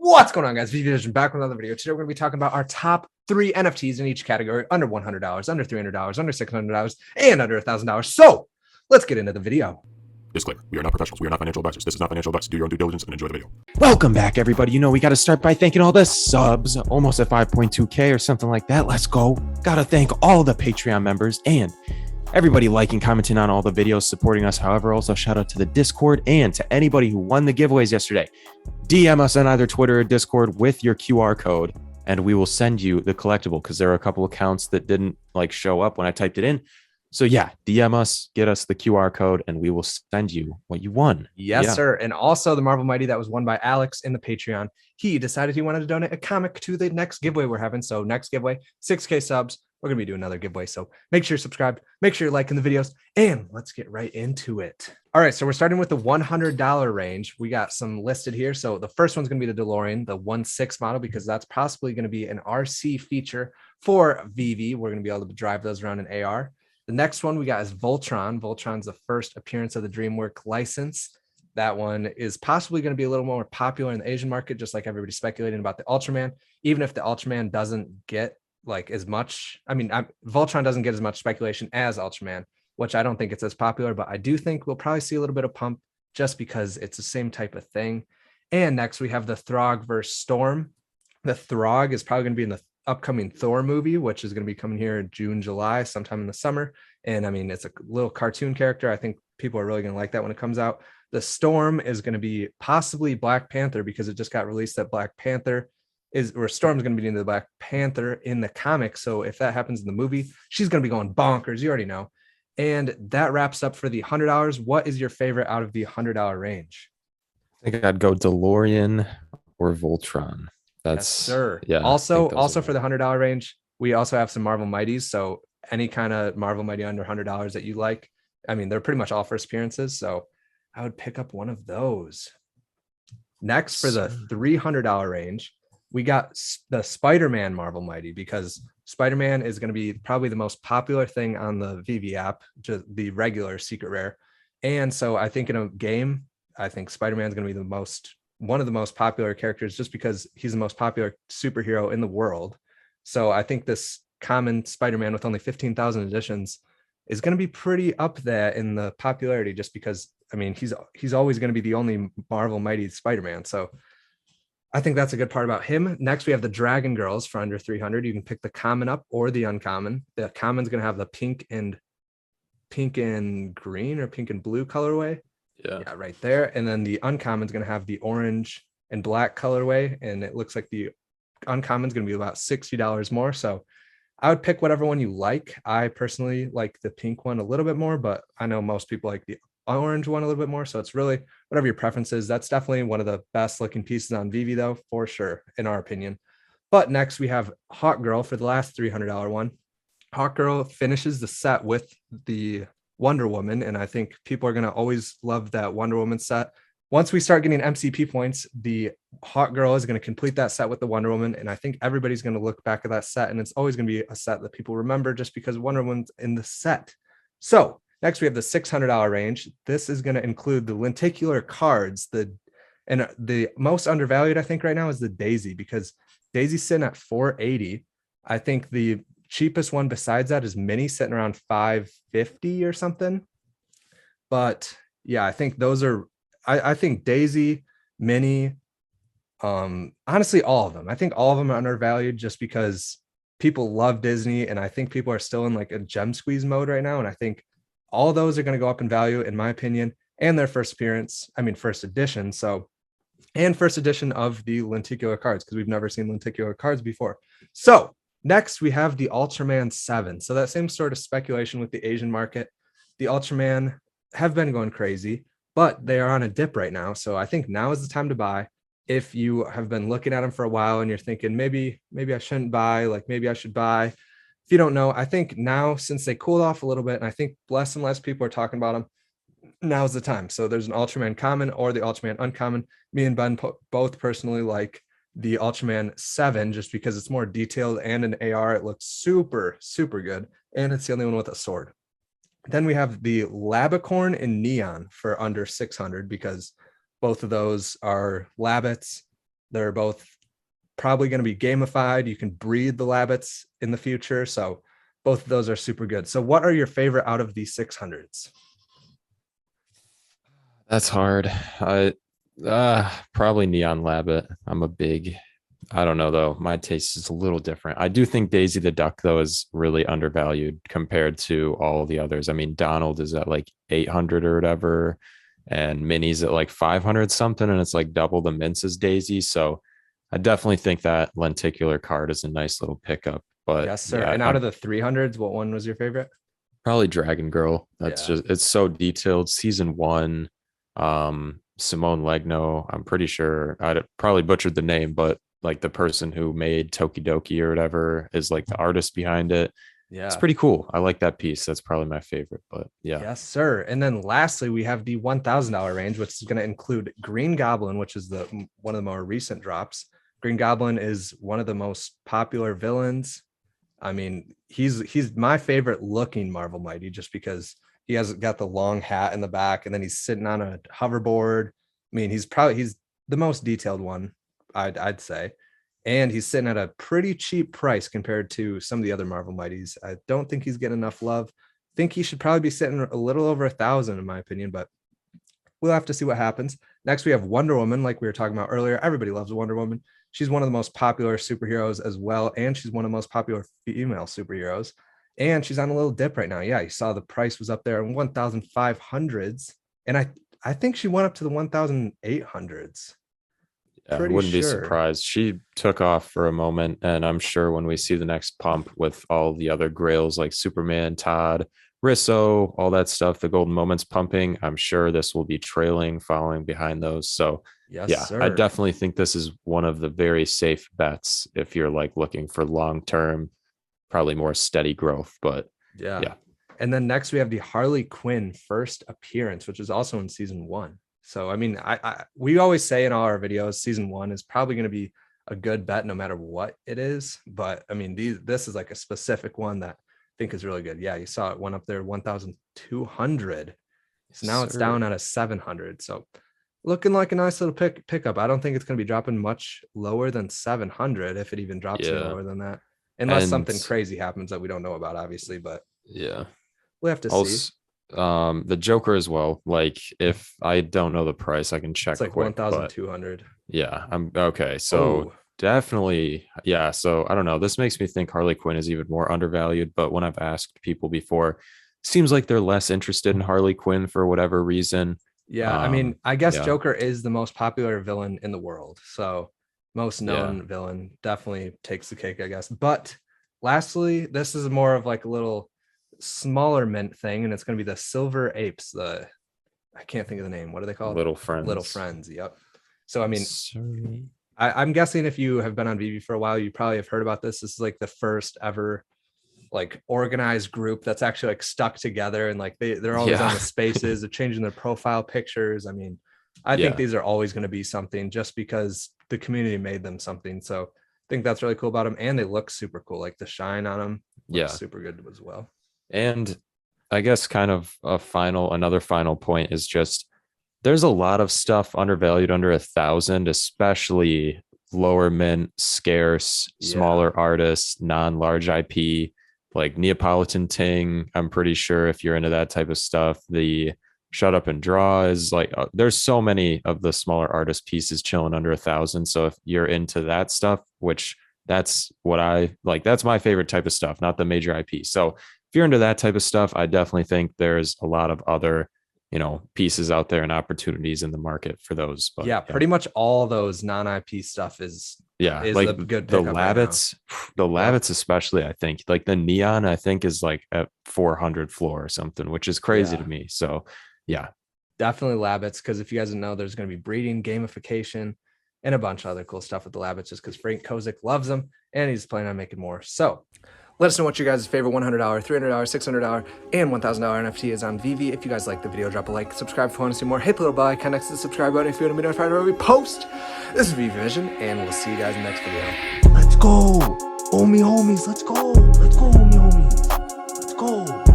What's going on, guys? Veve Username back with another video. Today we're going to be talking about our top 3 NFTs in each category: under $100, under $300, under $600, and under $1,000. So let's get into the video. Disclaimer: we are not professionals. We are not financial advisors. This is not financial advice. Do your own due diligence and enjoy the video. Welcome back, everybody. You know, we got to start by thanking all the subs, almost at 5.2K or something like that. Let's go. Got to thank all the Patreon members and everybody liking, commenting on all the videos, supporting us. However, also shout out to the Discord and to anybody who won the giveaways yesterday. DM us on either Twitter or Discord with your QR code, and we will send you the collectible, because there are a couple accounts that didn't show up when I typed it in. So yeah, DM us, get us the QR code, and we will send you what you won. Yes, sir. And also the Marvel Mighty that was won by Alex in the Patreon. He decided he wanted to donate a comic to the next giveaway we're having. So next giveaway, 6K subs. We're going to be doing another giveaway. So make sure you're subscribed, make sure you're liking the videos, and let's get right into it. All right. So we're starting with the $100 range. We got some listed here. So the first one's going to be the DeLorean, the 1.6 model, because that's possibly going to be an RC feature for Veve. We're going to be able to drive those around in AR. The next one we got is Voltron. Voltron's the first appearance of the DreamWorks license. That one is possibly going to be a little more popular in the Asian market, just like everybody's speculating about the Ultraman. Even if the Ultraman doesn't get as much, Voltron doesn't get as much speculation as Ultraman, which I don't think it's as popular, but I do think we'll probably see a little bit of pump just because it's the same type of thing. And next we have the Throg versus Storm. The Throg is probably going to be in the upcoming Thor movie, which is going to be coming here in June, July, sometime in the summer. And it's a little cartoon character. I think people are really going to like that when it comes out. The Storm is going to be possibly Black Panther, because it just got released that Black Panther Storm's going to be in the Black Panther in the comics. So if that happens in the movie, she's going to be going bonkers. You already know. And that wraps up for the $100. What is your favorite out of the $100 range? I think I'd go DeLorean or Voltron. Yes, sir. Yeah. Also for the $100 range, we also have some Marvel Mighties. So any kind of Marvel Mighty under $100 that you like, they're pretty much all first appearances. So I would pick up one of those. Next, for the $300 range, we got the Spider-Man Marvel Mighty, because Spider-Man is going to be probably the most popular thing on the Veve app, just the regular secret rare. And so I think in a game, I think Spider-Man is going to be one of the most popular characters, just because he's the most popular superhero in the world. So I think this common Spider-Man with only 15,000 editions is going to be pretty up there in the popularity, just because, he's always going to be the only Marvel Mighty Spider-Man. So I think that's a good part about him. Next, we have the Dragon Girls for under 300. You can pick the common up or the uncommon. The common's going to have the pink and green or pink and blue colorway. Yeah, right there. And then the uncommon's going to have the orange and black colorway. And it looks like the uncommon's going to be about $60 more. So I would pick whatever one you like. I personally like the pink one a little bit more, but I know most people like the orange one a little bit more. So it's really whatever your preference is. That's definitely one of the best looking pieces on Veve, though, for sure, in our opinion. But next we have Hawk Girl for the last $300 one. Hawk Girl finishes the set with the Wonder Woman, and I think people are going to always love that Wonder Woman set. Once we start getting MCP points, the Hawk Girl is going to complete that set with the Wonder Woman, and I think everybody's going to look back at that set, and it's always going to be a set that people remember just because Wonder Woman's in the set. So next we have the $600 range. This is going to include the lenticular cards. And the most undervalued, I think, right now is the Daisy, because Daisy's sitting at $480. I think the cheapest one besides that is Minnie, sitting around $550 or something. But yeah, I think those are, I think Daisy, Minnie, honestly, all of them. I think all of them are undervalued just because people love Disney, and I think people are still in a gem squeeze mode right now. And I think all those are going to go up in value, in my opinion, and their first edition. So, and first edition of the lenticular cards, because we've never seen lenticular cards before. So next we have the Ultraman 7. So that same sort of speculation with the Asian market. The Ultraman have been going crazy, but they are on a dip right now. So I think now is the time to buy. If you have been looking at them for a while and you're thinking, maybe I shouldn't buy, maybe I should buy. If you don't know, I think now, since they cooled off a little bit, and I think less and less people are talking about them, now's the time. So there's an Ultraman common or the Ultraman uncommon. Me and Ben both personally like the Ultraman 7, just because it's more detailed, and in AR it looks super, super good. And it's the only one with a sword. Then we have the Labicorn in Neon for under 600, because both of those are Labbits. They're both probably going to be gamified. You can breed the Labbits in the future. So both of those are super good. So what are your favorite out of the 600s? That's hard. Probably Neon Labbit. I don't know though. My taste is a little different. I do think Daisy the Duck though is really undervalued compared to all the others. I mean, Donald is at like 800 or whatever, and Minnie's at like 500 something, and it's like double the mints as Daisy. So I definitely think that lenticular card is a nice little pickup. But Yes, sir. yeah, And out of the 300s, what one was your favorite? probably Dragon Girl. That's Yeah. just, it's so detailed. Season 1, Simone Legno. I'm pretty sure I probably butchered the name, but like the person who made Tokidoki or whatever is like the artist behind it. Yeah. It's pretty cool. I like that piece. That's probably my favorite, but yeah. Yes, sir. And then lastly, we have the $1,000 range, which is going to include Green Goblin, which is one of the more recent drops. Green Goblin is one of the most popular villains. I mean, he's my favorite looking Marvel Mighty just because he has got the long hat in the back and then he's sitting on a hoverboard. I mean, he's the most detailed one, I'd say. And he's sitting at a pretty cheap price compared to some of the other Marvel Mighties. I don't think he's getting enough love. I think he should probably be sitting a little over 1,000 in my opinion, but we'll have to see what happens. Next, we have Wonder Woman, like we were talking about earlier. Everybody loves Wonder Woman. She's one of the most popular superheroes as well, and she's one of the most popular female superheroes. And she's on a little dip right now. Yeah, you saw the price was up there in 1,500s, and I think she went up to the 1,800s. I wouldn't be surprised. She took off for a moment, and I'm sure when we see the next pump with all the other grails like Superman, TODD, Risso, all that stuff, the golden moments pumping, I'm sure this will be following behind those. So yes, yeah, sir. I definitely think this is one of the very safe bets if you're like looking for long-term, probably more steady growth, but yeah. And then next we have the Harley Quinn first appearance, which is also in season 1. So, I mean, we always say in all our videos, season 1 is probably going to be a good bet no matter what it is. But I mean, this is like a specific one that I think is really good. Yeah, you saw it went up there 1,200. So now it's down at a 700. So looking like a nice little pickup. I don't think it's going to be dropping much lower than 700 if it even drops lower than that. Unless something crazy happens that we don't know about, obviously. But yeah, we have to see. The Joker as well. Like if I don't know the price, I can check. It's like 1,200. Yeah, I'm okay. So definitely, yeah. So I don't know. This makes me think Harley Quinn is even more undervalued. But when I've asked people before, seems like they're less interested in Harley Quinn for whatever reason. Yeah, I mean, I guess Joker is the most popular villain in the world. So most known villain definitely takes the cake, I guess. But lastly, this is more of like a little smaller mint thing, and it's going to be the Silver Apes. I can't think of the name. What are they called? Little Friends. Yep. So I mean, I'm guessing if you have been on Veve for a while, you probably have heard about this. This is like the first ever like organized group that's actually like stuck together, and like they're always on the spaces. They're changing their profile pictures. I mean, I think these are always going to be something just because the community made them something. So I think that's really cool about them, and they look super cool. Like the shine on them, super good as well. And I guess kind of another final point is just there's a lot of stuff undervalued under 1,000, especially lower mint, scarce, smaller artists, non-large IP, like Neapolitan Ting. I'm pretty sure if you're into that type of stuff, the Shut Up and Draw is like, there's so many of the smaller artist pieces chilling under 1,000. So if you're into that stuff, which that's what I like, that's my favorite type of stuff, not the major IP. So if you're into that type of stuff, I definitely think there's a lot of other, pieces out there and opportunities in the market for those. But pretty much all those non-IP stuff is like a good the Labbits, especially, I think like the Neon, I think is like at 400 floor or something, which is crazy to me. So yeah, definitely Labbits. Because if you guys don't know, there's going to be breeding, gamification, and a bunch of other cool stuff with the Labbits just because Frank Kozik loves them and he's planning on making more. So let us know what your guys' favorite $100, $300, $600, and $1,000 NFT is on Veve. If you guys like the video, drop a like, subscribe if you want to see more, hit the little bell icon next to the subscribe button if you want to be notified when we post. This is Veve Vision, and we'll see you guys in the next video. Let's go. Homie homies, let's go. Let's go, homie homies. Let's go.